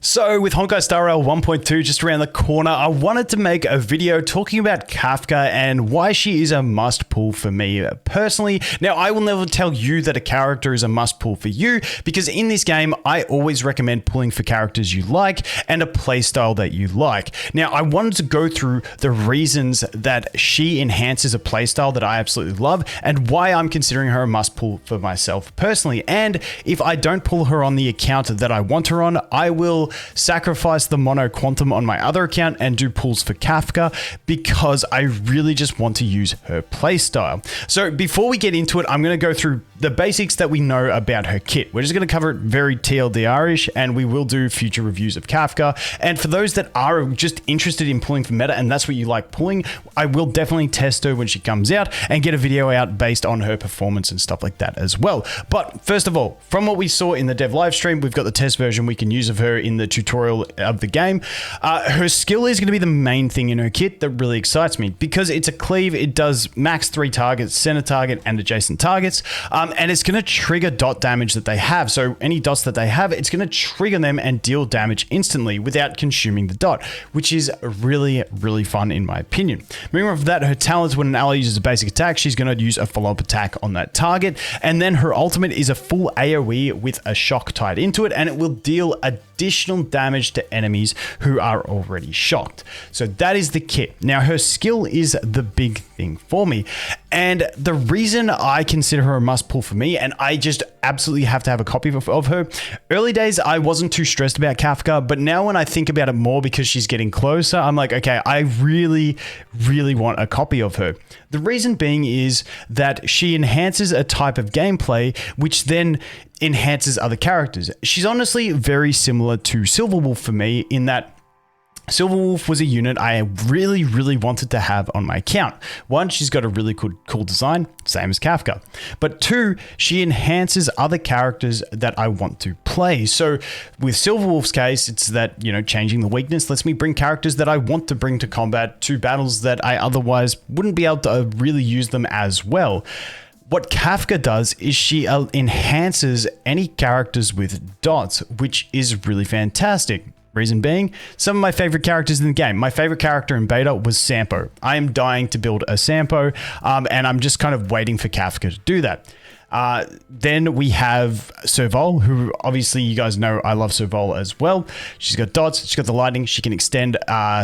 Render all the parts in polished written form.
So with Honkai Star Rail 1.2 just around the corner, I wanted to make a video talking about Kafka and why she is a must pull for me personally. Now, I will never tell you that a character is a must pull for you because in this game, I always recommend pulling for characters you like and a playstyle that you like. Now, I wanted to go through the reasons that she enhances a playstyle that I absolutely love and why I'm considering her a must pull for myself personally. And if I don't pull her on the account that I want her on, I will sacrifice the mono quantum on my other account and do pulls for Kafka because I really just want to use her playstyle. So before we get into it, I'm going to go through the basics that we know about her kit. We're just going to cover it very TLDR-ish and we will do future reviews of Kafka. And for those that are just interested in pulling for meta and that's what you like pulling, I will definitely test her when she comes out and get a video out based on her performance and stuff like that as well. But first of all, from what we saw in the dev live stream, we've got the test version we can use of her in the tutorial of the game. Her skill is going to be the main thing in her kit that really excites me because it's a cleave. It does max 3 targets, center target and adjacent targets. And it's going to trigger dot damage that they have. So any dots that they have, it's going to trigger them and deal damage instantly without consuming the dot, which is really, really fun in my opinion. Moving on from that, her talents, when an ally uses a basic attack, she's going to use a follow-up attack on that target. And then her ultimate is a full AoE with a shock tied into it, and it will deal additional damage to enemies who are already shocked. So that is the kit. Now her skill is the big thing for me. And the reason I consider her a must pull for me, and I just absolutely have to have a copy of her. Early days, I wasn't too stressed about Kafka, but now when I think about it more because she's getting closer, I'm like, okay, I really, really want a copy of her. The reason being is that she enhances a type of gameplay, which then enhances other characters. She's honestly very similar to Silverwolf for me in that Silverwolf was a unit I really, really wanted to have on my account. One, she's got a really cool design, same as Kafka. But two, she enhances other characters that I want to play. So with Silverwolf's case, it's that, changing the weakness lets me bring characters that I want to bring to combat to battles that I otherwise wouldn't be able to really use them as well. What Kafka does is she enhances any characters with dots, which is really fantastic. Reason being, some of my favorite characters in the game. My favorite character in beta was Sampo. I am dying to build a Sampo, and I'm just kind of waiting for Kafka to do that. Then we have Serval, who obviously you guys know I love Serval as well. She's got dots, she's got the lightning, she can extend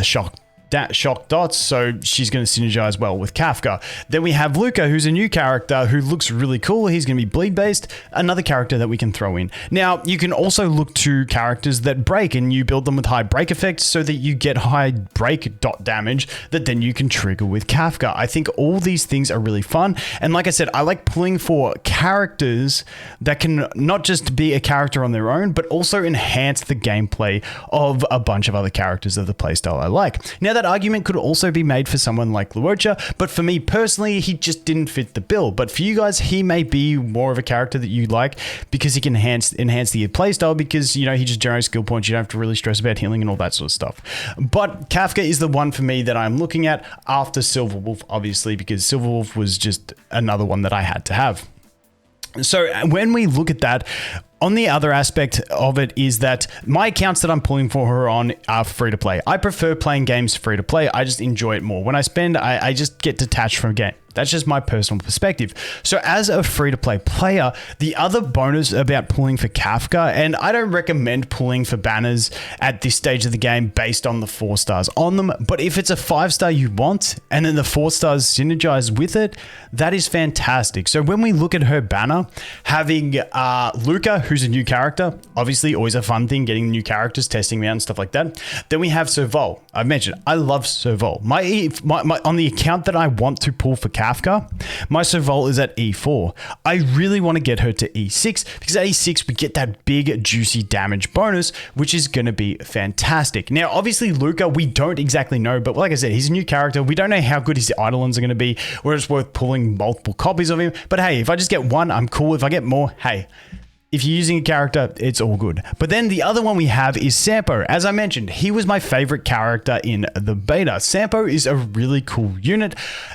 shock dots, so she's going to synergize well with Kafka. Then we have Luca, who's a new character who looks really cool. He's going to be bleed based, another character that we can throw in. Now, you can also look to characters that break and you build them with high break effects so that you get high break dot damage that then you can trigger with Kafka. I think all these things are really fun. And like I said, I like pulling for characters that can not just be a character on their own, but also enhance the gameplay of a bunch of other characters of the playstyle I like. Now, that argument could also be made for someone like Luocha, but for me personally, he just didn't fit the bill. But for you guys, he may be more of a character that you like because he can enhance the playstyle because, he just generates skill points. You don't have to really stress about healing and all that sort of stuff. But Kafka is the one for me that I'm looking at after Silverwolf, obviously, because Silverwolf was just another one that I had to have. So when we look at that, on the other aspect of it is that my accounts that I'm pulling for her on are free to play. I prefer playing games free to play. I just enjoy it more. When I spend, I just get detached from a game. That's just my personal perspective. So as a free-to-play player, the other bonus about pulling for Kafka, and I don't recommend pulling for banners at this stage of the game based on the 4 stars on them, but if it's a 5-star you want, and then the 4 stars synergize with it, that is fantastic. So when we look at her banner, having Luca, who's a new character, obviously always a fun thing, getting new characters, testing them out and stuff like that. Then we have Serval. I've mentioned, I love Serval. My on the account that I want to pull for Kafka, my Serval is at E4. I really want to get her to E6 because at E6 we get that big juicy damage bonus, which is going to be fantastic. Now, obviously Luca, we don't exactly know, but like I said, he's a new character. We don't know how good his Eidolons are going to be, or it's worth pulling multiple copies of him. But hey, if I just get one, I'm cool. If I get more, hey, if you're using a character, it's all good. But then the other one we have is Sampo. As I mentioned, he was my favorite character in the beta. Sampo is a really cool unit,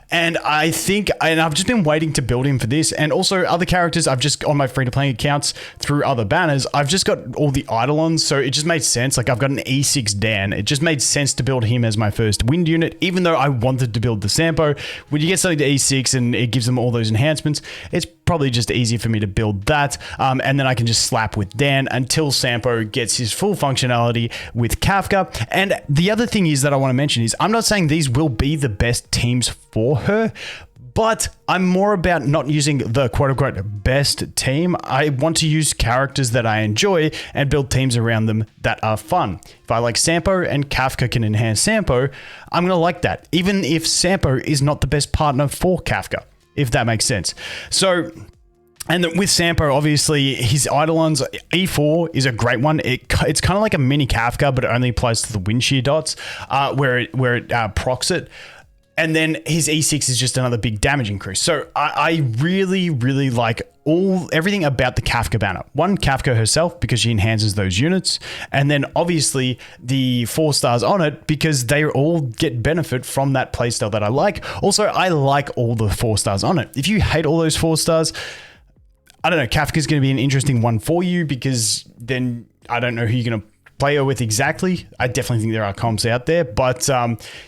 and I've just been waiting to build him for this, and also other characters I've just, on my free-to-play accounts through other banners, I've just got all the Eidolons, so it just made sense. Like, I've got an E6 Dan. It just made sense to build him as my first wind unit, even though I wanted to build the Sampo. When you get something to E6 and it gives them all those enhancements, it's probably just easier for me to build that, and then I can just slap with Dan until Sampo gets his full functionality with Kafka. And the other thing is that I want to mention is I'm not saying these will be the best teams for her, but I'm more about not using the quote-unquote best team. I want to use characters that I enjoy and build teams around them that are fun. If I like Sampo and Kafka can enhance Sampo, I'm going to like that, even if Sampo is not the best partner for Kafka, if that makes sense. So, and with Sampo, obviously, his Eidolons, E4 is a great one. It's kind of like a mini Kafka, but it only applies to the wind shear dots, where it procs it. And then his E6 is just another big damage increase. So I really, really like everything about the Kafka banner. One, Kafka herself, because she enhances those units. And then obviously the 4 stars on it, because they all get benefit from that playstyle that I like. Also, I like all the 4 stars on it. If you hate all those 4 stars, I don't know, Kafka's going to be an interesting one for you, because then I don't know who you're going to play her with exactly. I definitely think there are comps out there, but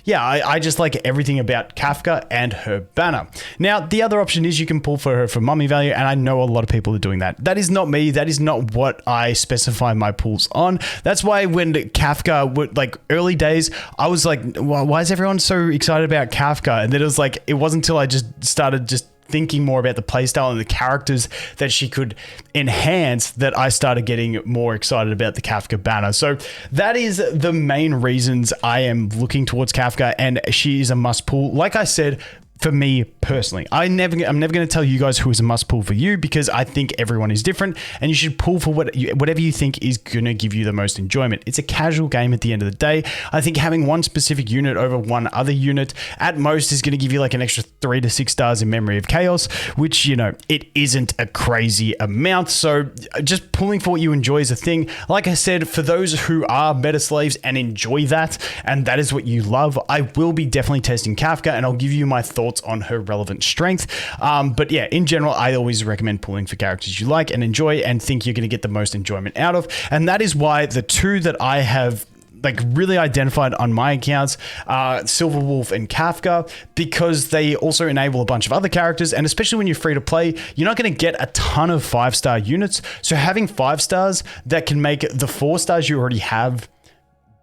yeah, I just like everything about Kafka and her banner. Now, the other option is you can pull for her for mummy value, and I know a lot of people are doing that. That is not me. That is not what I specify my pulls on. That's why when Kafka would, like, early days, I was like, well, why is everyone so excited about Kafka? And then it was like, it wasn't until I just started thinking more about the playstyle and the characters that she could enhance that I started getting more excited about the Kafka banner. So that is the main reasons I am looking towards Kafka, and she is a must pull. Like I said, for me personally, I'm never going to tell you guys who is a must pull for you, because I think everyone is different, and you should pull for whatever you think is going to give you the most enjoyment. It's a casual game at the end of the day. I think having one specific unit over one other unit at most is going to give you like an extra 3 to 6 stars in Memory of Chaos, which, you know, it isn't a crazy amount. So just pulling for what you enjoy is a thing. Like I said, for those who are meta slaves and enjoy that, and that is what you love, I will be definitely testing Kafka, and I'll give you my thoughts on her relevant strength. But yeah, in general, I always recommend pulling for characters you like and enjoy and think you're going to get the most enjoyment out of. And that is why the 2 that I have like really identified on my accounts are Silver Wolf and Kafka, because they also enable a bunch of other characters. And especially when you're free to play, you're not going to get a ton of 5-star units. So having 5 stars that can make the 4 stars you already have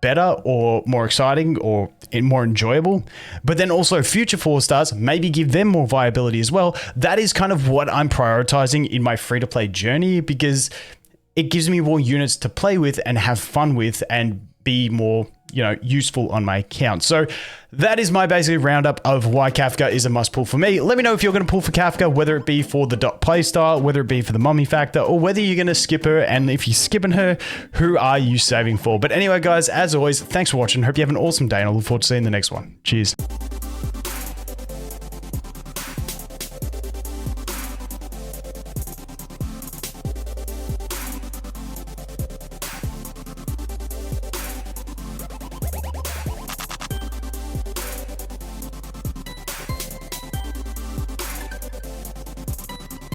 better or more exciting or more enjoyable, but then also future 4 stars, maybe give them more viability as well. That is kind of what I'm prioritizing in my free-to-play journey, because it gives me more units to play with and have fun with and be more, you know, useful on my account. So that is my basic roundup of why Kafka is a must pull for me. Let me know if you're going to pull for Kafka, whether it be for the dot play style, whether it be for the mummy factor, or whether you're going to skip her. And if you're skipping her, who are you saving for? But anyway, guys, as always, thanks for watching. Hope you have an awesome day, and I look forward to seeing the next one. Cheers.